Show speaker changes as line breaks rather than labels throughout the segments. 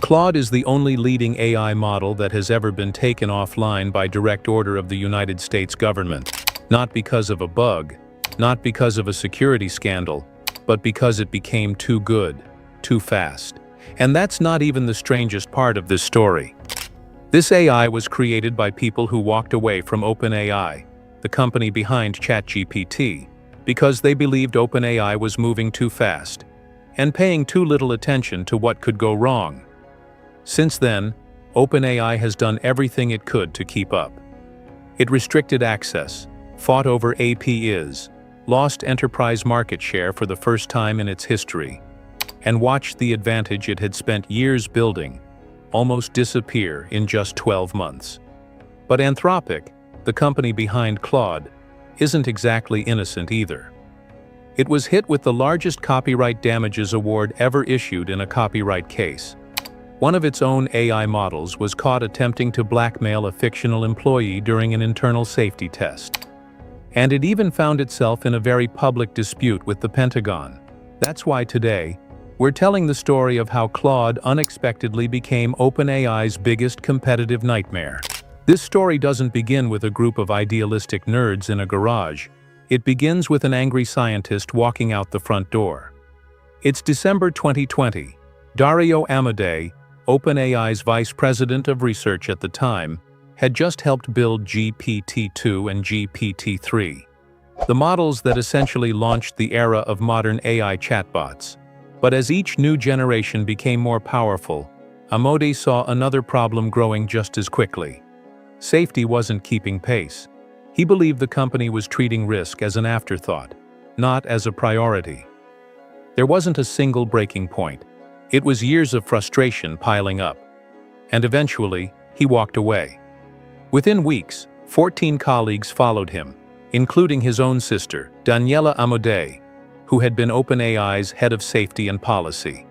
Claude is the only leading AI model that has ever been taken offline by direct order of the United States government. Not because of a bug, not because of a security scandal, but because it became too good, too fast. And that's not even the strangest part of this story. This AI was created by people who walked away from OpenAI, the company behind ChatGPT, because they believed OpenAI was moving too fast and paying too little attention to what could go wrong. Since then, OpenAI has done everything it could to keep up. It restricted access, fought over APIs, lost enterprise market share for the first time in its history, and watched the advantage it had spent years building almost disappear in just 12 months. But Anthropic, the company behind Claude, isn't exactly innocent either. It was hit with the largest copyright damages award ever issued in a copyright case. One of its own AI models was caught attempting to blackmail a fictional employee during an internal safety test. And it even found itself in a very public dispute with the Pentagon. That's why today, we're telling the story of how Claude unexpectedly became OpenAI's biggest competitive nightmare. This story doesn't begin with a group of idealistic nerds in a garage. It begins with an angry scientist walking out the front door. It's December 2020. Dario Amodei, OpenAI's vice president of research at the time, had just helped build GPT-2 and GPT-3, the models that essentially launched the era of modern AI chatbots. But as each new generation became more powerful, Amodei saw another problem growing just as quickly. Safety wasn't keeping pace. He believed the company was treating risk as an afterthought, not as a priority. There wasn't a single breaking point. It was years of frustration piling up. And eventually, he walked away. Within weeks, 14 colleagues followed him, including his own sister, Daniela Amodei, who had been OpenAI's head of safety and policy.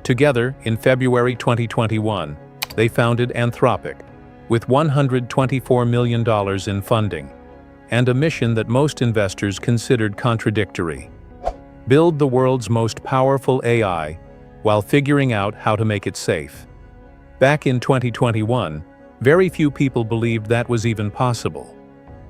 Together, in February 2021, they founded Anthropic, with $124 million in funding, and a mission that most investors considered contradictory: build the world's most powerful AI while figuring out how to make it safe. Back in 2021, very few people believed that was even possible.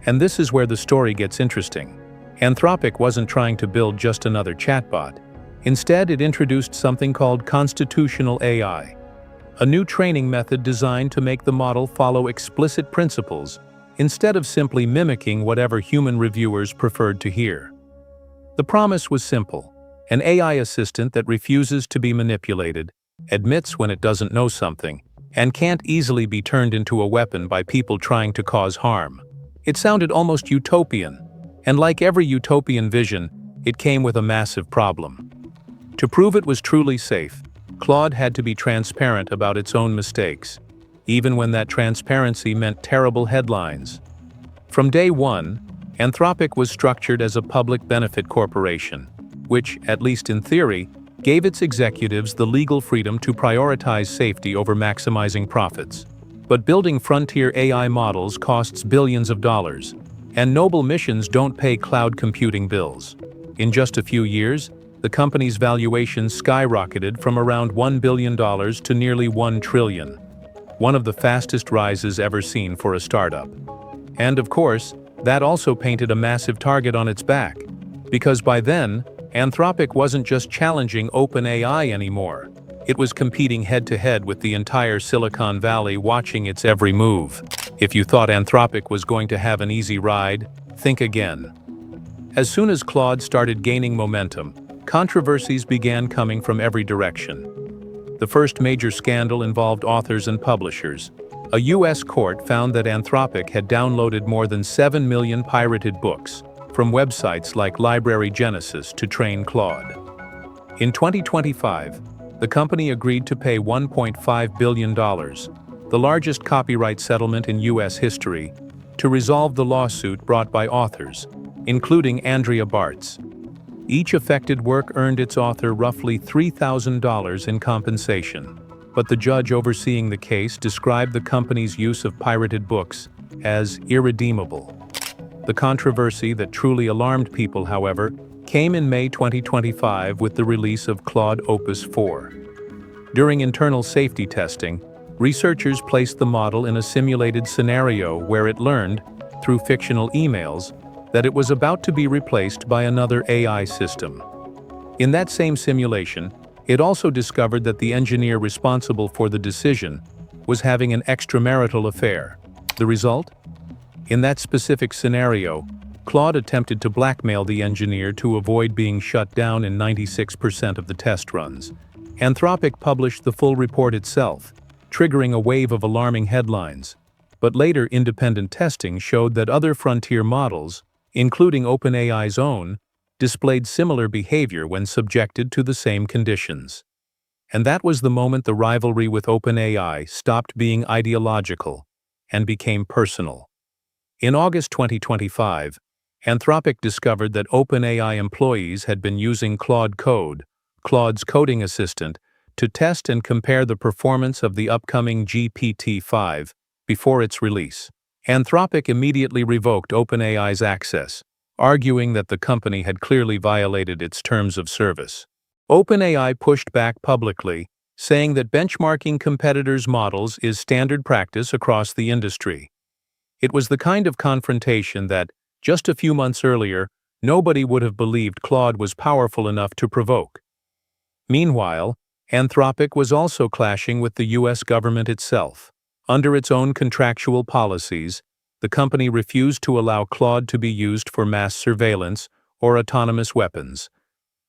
And this is where the story gets interesting. Anthropic wasn't trying to build just another chatbot. Instead, it introduced something called constitutional AI, a new training method designed to make the model follow explicit principles instead of simply mimicking whatever human reviewers preferred to hear. The promise was simple: an AI assistant that refuses to be manipulated, admits when it doesn't know something, and can't easily be turned into a weapon by people trying to cause harm. It sounded almost utopian, and like every utopian vision, it came with a massive problem. To prove it was truly safe, Claude had to be transparent about its own mistakes, even when that transparency meant terrible headlines. From day one, Anthropic was structured as a public benefit corporation, which, at least in theory, gave its executives the legal freedom to prioritize safety over maximizing profits. But building frontier AI models costs billions of dollars, and noble missions don't pay cloud computing bills. In just a few years, the company's valuation skyrocketed from around $1 billion to nearly $1 trillion, one of the fastest rises ever seen for a startup. And of course, that also painted a massive target on its back, because by then, Anthropic wasn't just challenging OpenAI anymore. It was competing head-to-head with the entire Silicon Valley, watching its every move. If you thought Anthropic was going to have an easy ride, think again. As soon as Claude started gaining momentum, controversies began coming from every direction. The first major scandal involved authors and publishers. A US court found that Anthropic had downloaded more than 7 million pirated books from websites like Library Genesis to train Claude. In 2025, the company agreed to pay $1.5 billion, the largest copyright settlement in US history, to resolve the lawsuit brought by authors, including Andrea Bartz. Each affected work earned its author roughly $3,000 in compensation, but the judge overseeing the case described the company's use of pirated books as irredeemable. The controversy that truly alarmed people, however, came in May 2025 with the release of Claude Opus 4. During internal safety testing, researchers placed the model in a simulated scenario where it learned, through fictional emails, that it was about to be replaced by another AI system. In that same simulation, it also discovered that the engineer responsible for the decision was having an extramarital affair. The result? In that specific scenario, Claude attempted to blackmail the engineer to avoid being shut down in 96% of the test runs. Anthropic published the full report itself, triggering a wave of alarming headlines. But later independent testing showed that other frontier models, including OpenAI's own, displayed similar behavior when subjected to the same conditions. And that was the moment the rivalry with OpenAI stopped being ideological and became personal. In August 2025, Anthropic discovered that OpenAI employees had been using Claude Code, Claude's coding assistant, to test and compare the performance of the upcoming GPT-5 before its release. Anthropic immediately revoked OpenAI's access, arguing that the company had clearly violated its terms of service. OpenAI pushed back publicly, saying that benchmarking competitors' models is standard practice across the industry. It was the kind of confrontation that, just a few months earlier, nobody would have believed Claude was powerful enough to provoke. Meanwhile, Anthropic was also clashing with the US government itself. Under its own contractual policies, the company refused to allow Claude to be used for mass surveillance or autonomous weapons,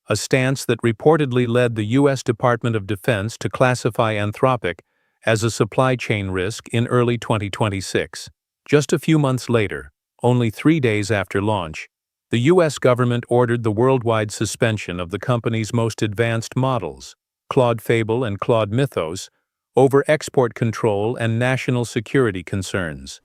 a stance that reportedly led the US Department of Defense to classify Anthropic as a supply chain risk in early 2026. Just a few months later, only 3 days after launch, the US government ordered the worldwide suspension of the company's most advanced models, Claude Fable and Claude Mythos, over export control and national security concerns.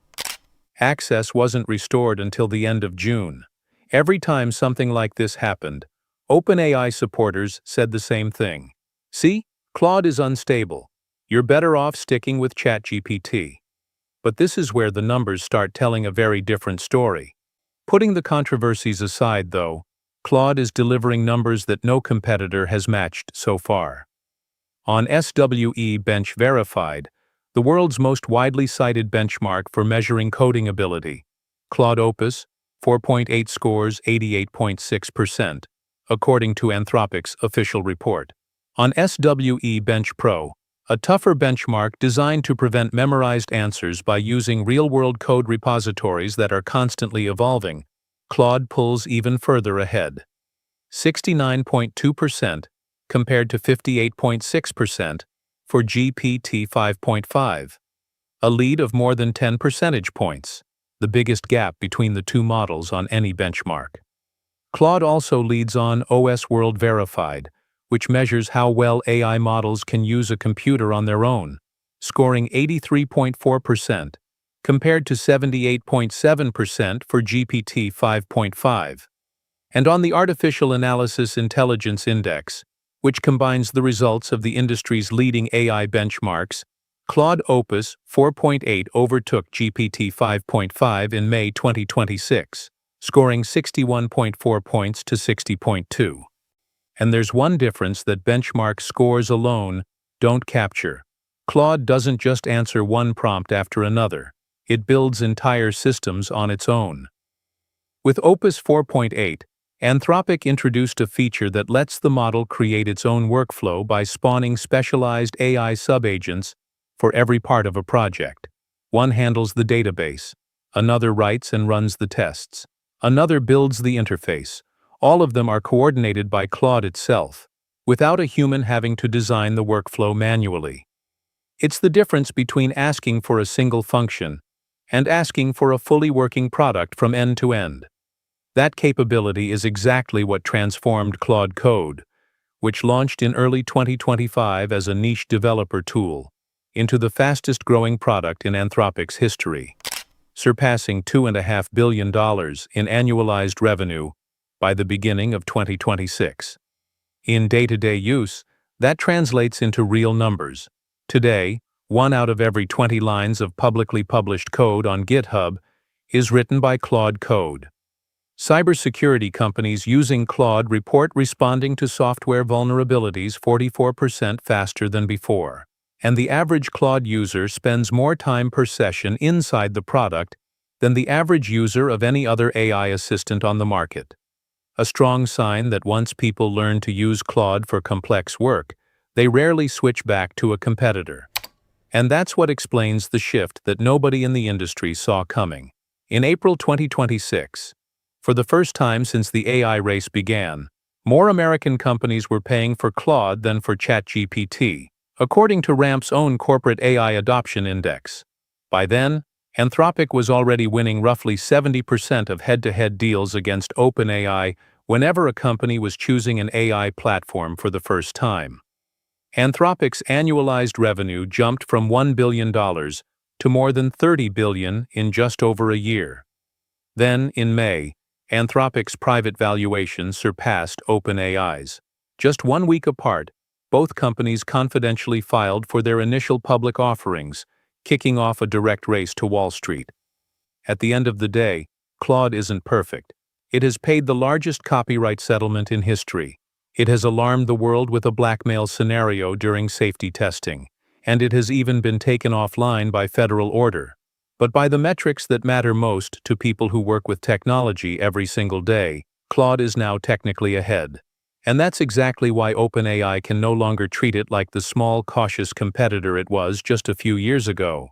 Access wasn't restored until the end of June. Every time something like this happened, OpenAI supporters said the same thing. See, Claude is unstable. You're better off sticking with ChatGPT. But this is where the numbers start telling a very different story. Putting the controversies aside, though, Claude is delivering numbers that no competitor has matched so far. On SWE Bench Verified, the world's most widely cited benchmark for measuring coding ability, Claude Opus 4.8 scores 88.6%, according to Anthropic's official report. On SWE Bench Pro, a tougher benchmark designed to prevent memorized answers by using real-world code repositories that are constantly evolving, Claude pulls even further ahead. 69.2% compared to 58.6% for GPT 5.5, a lead of more than 10 percentage points, the biggest gap between the two models on any benchmark. Claude also leads on OS World Verified, which measures how well AI models can use a computer on their own, scoring 83.4%, compared to 78.7% for GPT 5.5. And on the Artificial Analysis Intelligence Index, which combines the results of the industry's leading AI benchmarks, Claude Opus 4.8 overtook GPT 5.5 in May 2026, scoring 61.4 points to 60.2. And there's one difference that benchmark scores alone don't capture. Claude doesn't just answer one prompt after another. It builds entire systems on its own. With Opus 4.8, Anthropic introduced a feature that lets the model create its own workflow by spawning specialized AI subagents for every part of a project. One handles the database, another writes and runs the tests, another builds the interface. All of them are coordinated by Claude itself, without a human having to design the workflow manually. It's the difference between asking for a single function and asking for a fully working product from end to end. That capability is exactly what transformed Claude Code, which launched in early 2025 as a niche developer tool, into the fastest-growing product in Anthropic's history, surpassing $2.5 billion in annualized revenue by the beginning of 2026. In day-to-day use, that translates into real numbers. Today, 1 out of every 20 lines of publicly published code on GitHub is written by Claude Code. Cybersecurity companies using Claude report responding to software vulnerabilities 44% faster than before. And the average Claude user spends more time per session inside the product than the average user of any other AI assistant on the market. A strong sign that once people learn to use Claude for complex work, they rarely switch back to a competitor. And that's what explains the shift that nobody in the industry saw coming. In April 2026, for the first time since the AI race began, more American companies were paying for Claude than for ChatGPT, according to Ramp's own corporate AI adoption index. By then, Anthropic was already winning roughly 70% of head-to-head deals against OpenAI whenever a company was choosing an AI platform for the first time. Anthropic's annualized revenue jumped from $1 billion to more than $30 billion in just over a year. Then, in May, Anthropic's private valuation surpassed OpenAI's. Just 1 week apart, both companies confidentially filed for their initial public offerings, kicking off a direct race to Wall Street. At the end of the day, Claude isn't perfect. It has paid the largest copyright settlement in history. It has alarmed the world with a blackmail scenario during safety testing, and it has even been taken offline by federal order. But by the metrics that matter most to people who work with technology every single day, Claude is now technically ahead. And that's exactly why OpenAI can no longer treat it like the small, cautious competitor it was just a few years ago.